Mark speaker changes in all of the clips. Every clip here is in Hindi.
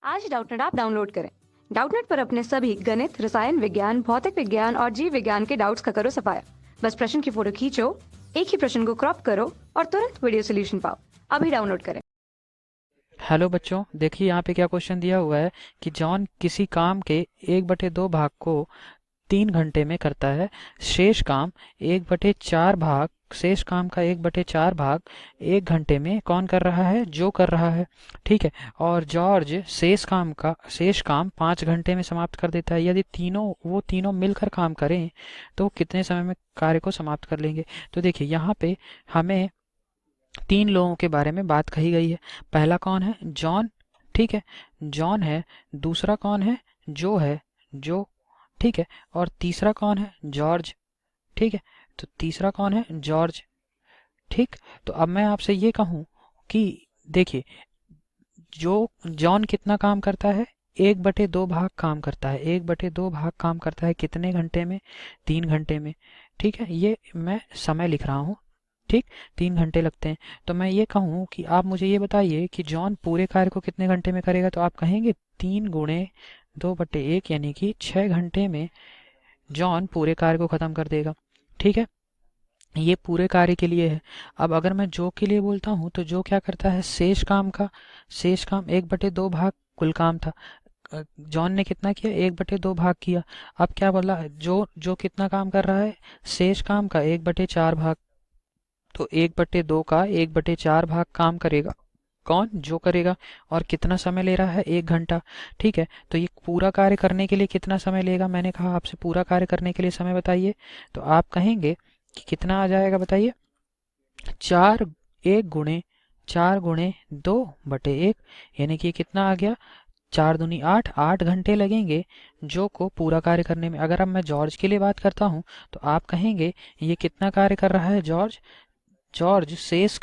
Speaker 1: आज डाउटनेट ऐप डाउनलोड करें। डाउटनेट पर अपने सभी गणित, रसायन विज्ञान, भौतिक विज्ञान और जीव विज्ञान के डाउट्स का करो सफाया। बस प्रश्न की फोटो खींचो, एक ही प्रश्न को क्रॉप करो और तुरंत वीडियो सोल्यूशन पाओ। अभी डाउनलोड करें।
Speaker 2: हेलो बच्चों, देखिए यहाँ पे क्या क्वेश्चन दिया हुआ है कि जॉन किसी काम के 1/2 भाग को 3 घंटे में करता है। शेष काम 1/4 भाग शेष काम का 1/4 भाग 1 घंटे में कौन कर रहा है? जो कर रहा है। ठीक है। और जॉर्ज शेष काम 5 घंटे में समाप्त कर देता है। यदि वो तीनों मिलकर काम करें तो कितने समय में कार्य को समाप्त कर लेंगे? तो देखिए यहाँ पे हमें 3 लोगों के बारे में बात कही गई है। पहला कौन है? जॉन। ठीक है, जॉन है। दूसरा कौन है? जो है, जो। ठीक है। और तीसरा कौन है? जॉर्ज। ठीक है, तो तीसरा कौन है? जॉर्ज। ठीक। तो अब मैं आपसे ये कहूँ कि देखिए, जो जॉन कितना काम करता है? 1/2 भाग काम करता है। 1/2 भाग काम करता है कितने घंटे में? 3 घंटे में। ठीक है, ये मैं समय लिख रहा हूँ। ठीक, 3 घंटे लगते हैं। तो मैं ये कहूँ कि आप मुझे ये बताइए कि जॉन पूरे कार्य को कितने घंटे में करेगा? तो आप कहेंगे 3 × 2/1 यानी कि 6 घंटे में जॉन पूरे कार्य को खत्म कर देगा। ठीक है, ये पूरे कार्य के लिए है। अब अगर मैं जो के लिए बोलता हूँ तो जो क्या करता है? शेष काम 1/2 भाग कुल काम था। जॉन ने कितना किया? 1/2 भाग किया। अब क्या बोला? जो जो कितना काम कर रहा है? शेष काम का 1/4 भाग। तो 1/2 का 1/4 भाग काम करेगा कौन? जो करेगा। और कितना समय ले रहा है? 1 घंटा। ठीक है, तो ये पूरा कार्य करने के लिए कितना समय लेगा? मैंने कहा आपसे पूरा कार्य करने के लिए समय बताइए। तो आप कहेंगे कि कितना आ जाएगा बताइए? चार 1 × 4 × 2/1 यानी कि कितना आ गया? 4 दूनी 8, 8 घंटे लगेंगे जो को पूरा कार्य करने में। अगर अब मैं जॉर्ज के लिए बात करता हूँ तो आप कहेंगे ये कितना कार्य कर रहा है जॉर्ज? जॉर्ज शेष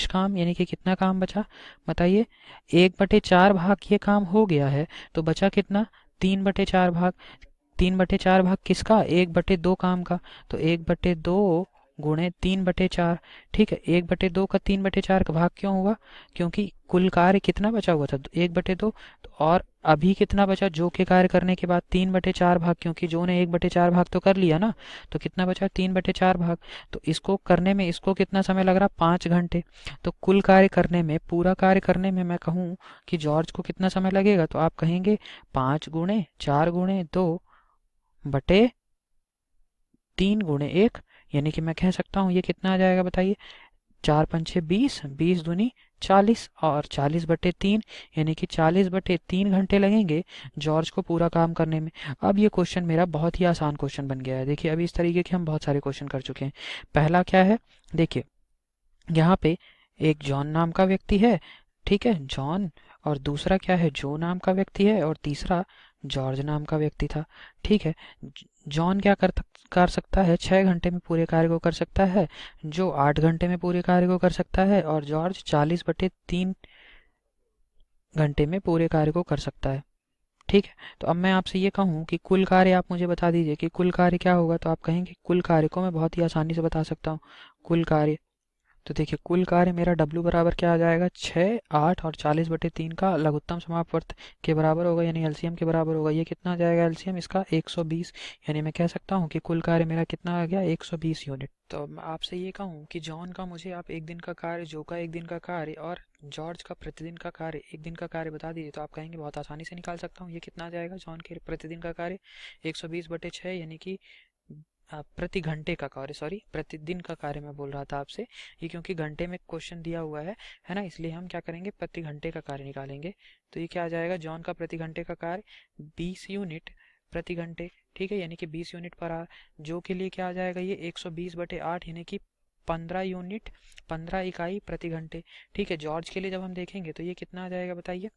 Speaker 2: काम यानी कि कितना काम बचा बताइए? 1/4 भाग ये काम हो गया है, तो बचा कितना? 3/4 भाग। 3/4 भाग किसका? 1/2 काम का। तो 1/2 × 3/4। ठीक है, 1/2 का 3/4 का भाग क्यों हुआ? क्योंकि कुल कार्य कितना बचा हुआ था? 1/2। तो और अभी कितना बचा जो के कार्य करने के बाद? 3/4 भाग, क्योंकि जो ने 1/4 भाग तो कर लिया ना। तो कितना बचा? 3/4 भाग। तो इसको करने में इसको कितना समय लग रहा? 5 घंटे। तो कुल कार्य करने में, पूरा कार्य करने में मैं कहूँ कि जॉर्ज को कितना समय लगेगा? तो आप कहेंगे 5 × 4 × 2/3 × 1 यानी कि मैं कह सकता हूँ ये कितना आ जाएगा बताइए? 4 × 5 = 20, 20 दूनी 40 और 40/3 यानी कि 40/3 घंटे लगेंगे जॉर्ज को पूरा काम करने में। अब ये क्वेश्चन मेरा बहुत ही आसान क्वेश्चन बन गया है। देखिए, अभी इस तरीके के हम बहुत सारे क्वेश्चन कर चुके हैं। पहला क्या है? देखिए, यहाँ पे एक जॉन नाम का व्यक्ति है। ठीक है, जॉन। और दूसरा क्या है? जो नाम का व्यक्ति है। और तीसरा जॉर्ज नाम का व्यक्ति था। ठीक है, जॉन क्या कर सकता है? 6 घंटे में पूरे कार्य को कर सकता है। जो 8 घंटे में पूरे कार्य को कर सकता है। और जॉर्ज 40/3 घंटे में पूरे कार्य को कर सकता है। ठीक है, तो अब मैं आपसे ये कहूँ कि कुल कार्य आप मुझे बता दीजिए कि कुल कार्य क्या होगा? तो आप कहेंगे कुल कार्य को मैं बहुत ही आसानी से बता सकता हूँ। कुल कार्य, तो देखिए कुल कार्य मेरा W बराबर क्या आ जाएगा? 6, 8 और 40/3 का लघुत्तम समापवर्त के बराबर होगा, यानी एलसीएम के बराबर होगा। ये कितना आ जाएगा एलसीएम इसका? 120। यानी मैं कह सकता हूँ कि कुल कार्य मेरा कितना आ गया? 120 यूनिट। तो अब मैं आपसे ये कहूँ कि जॉन का मुझे आप एक दिन का कार्य, जो का एक दिन का कार्य और जॉर्ज का प्रतिदिन का कार्य, एक दिन का कार्य बता दीजिए। तो आप कहेंगे बहुत आसानी से निकाल सकता हूँ। ये कितना आ जाएगा? जॉन के प्रतिदिन का कार्य 120/6 यानी कि प्रति घंटे का कार्य, सॉरी प्रतिदिन का कार्य मैं बोल रहा था आपसे। ये क्योंकि घंटे में क्वेश्चन दिया हुआ है ना, इसलिए हम क्या करेंगे? प्रति घंटे का कार्य निकालेंगे। तो ये क्या आ जाएगा? जॉन का प्रति घंटे का कार्य 20 यूनिट प्रति घंटे। ठीक है, यानी कि 20 यूनिट पर आवर। जो के लिए क्या आ जाएगा? ये 120/8 यानी कि 15 यूनिट, 15 इकाई प्रति घंटे। ठीक है, जॉर्ज के लिए जब हम देखेंगे तो ये कितना आ जाएगा बताइए?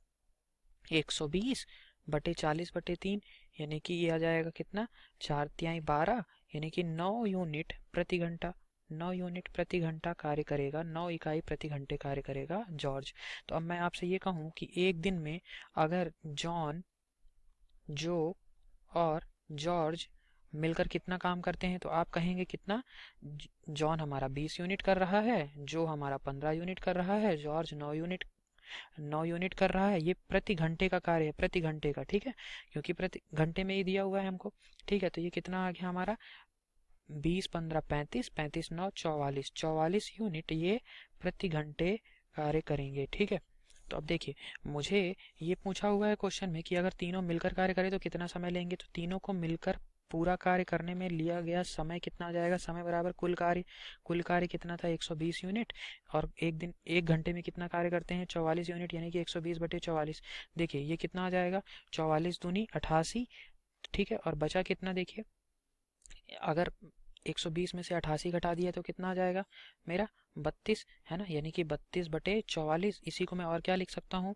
Speaker 2: 120/40/3 यानी कि ये आ जाएगा कितना? 4×3 = 12 यानी कि 9 यूनिट प्रति घंटा। 9 यूनिट प्रति घंटा कार्य करेगा, 9 इकाई प्रति घंटे कार्य करेगा जॉर्ज। तो अब मैं आपसे ये कहूँ कि एक दिन में अगर जॉन, जो और जॉर्ज मिलकर कितना काम करते हैं तो आप कहेंगे कितना? जॉन हमारा 20 यूनिट कर रहा है, जो हमारा 15 यूनिट कर रहा है, जॉर्ज 9 यूनिट 9 यूनिट कर रहा है, ये प्रति घंटे का कार्य है, प्रति घंटे का, ठीक है, क्योंकि प्रति घंटे में ही दिया हुआ है हमको, ठीक है। तो ये कितना आ गया हमारा, 20 15 35, 35 9 44, 44 यूनिट ये प्रति घंटे कार्य करेंगे, ठीक है। तो अब देखिए, मुझे ये पूछा हुआ है क्वेश्चन में कि अगर तीनों मिलकर कार्य करें तो कितना समय लेंगे, तो तीनों को मिलकर पूरा कार्य करने में लिया गया समय कितना आ जाएगा, समय बराबर कुल कार्य कितना था 120 यूनिट, और एक घंटे में कितना कार्य करते हैं 44 यूनिट, यानी कि 120/44। देखिए ये कितना आ जाएगा, 44 दूनी 88, ठीक है, और बचा कितना, देखिए अगर 120 में से 88 घटा दिया तो कितना आ जाएगा मेरा 32, है ना, यानी कि 32/44। इसी को मैं और क्या लिख सकता हूँ,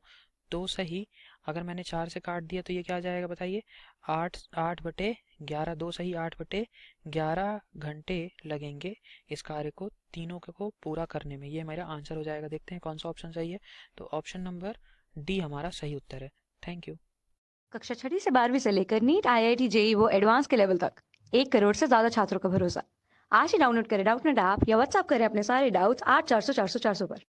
Speaker 2: दो सही, अगर मैंने 4 से काट दिया तो ये क्या आ जाएगा बताइए, 8/11, 2 सही 8/11 घंटे लगेंगे इस कार्य को तीनों को पूरा करने में। ये मेरा आंसर हो जाएगा। देखते हैं कौन सा ऑप्शन सही है, तो ऑप्शन नंबर डी हमारा सही उत्तर है। Thank you.
Speaker 1: कक्षा 6 से 12वीं से लेकर नीट, IIT, JEE वो एडवांस के लेवल तक 1 करोड़ से ज्यादा छात्रों का भरोसा। आज ही डाउनलोड करें डाउटनेट ऐप या व्हाट्सएप करें अपने सारे डाउट्स 8400 400 400 पर।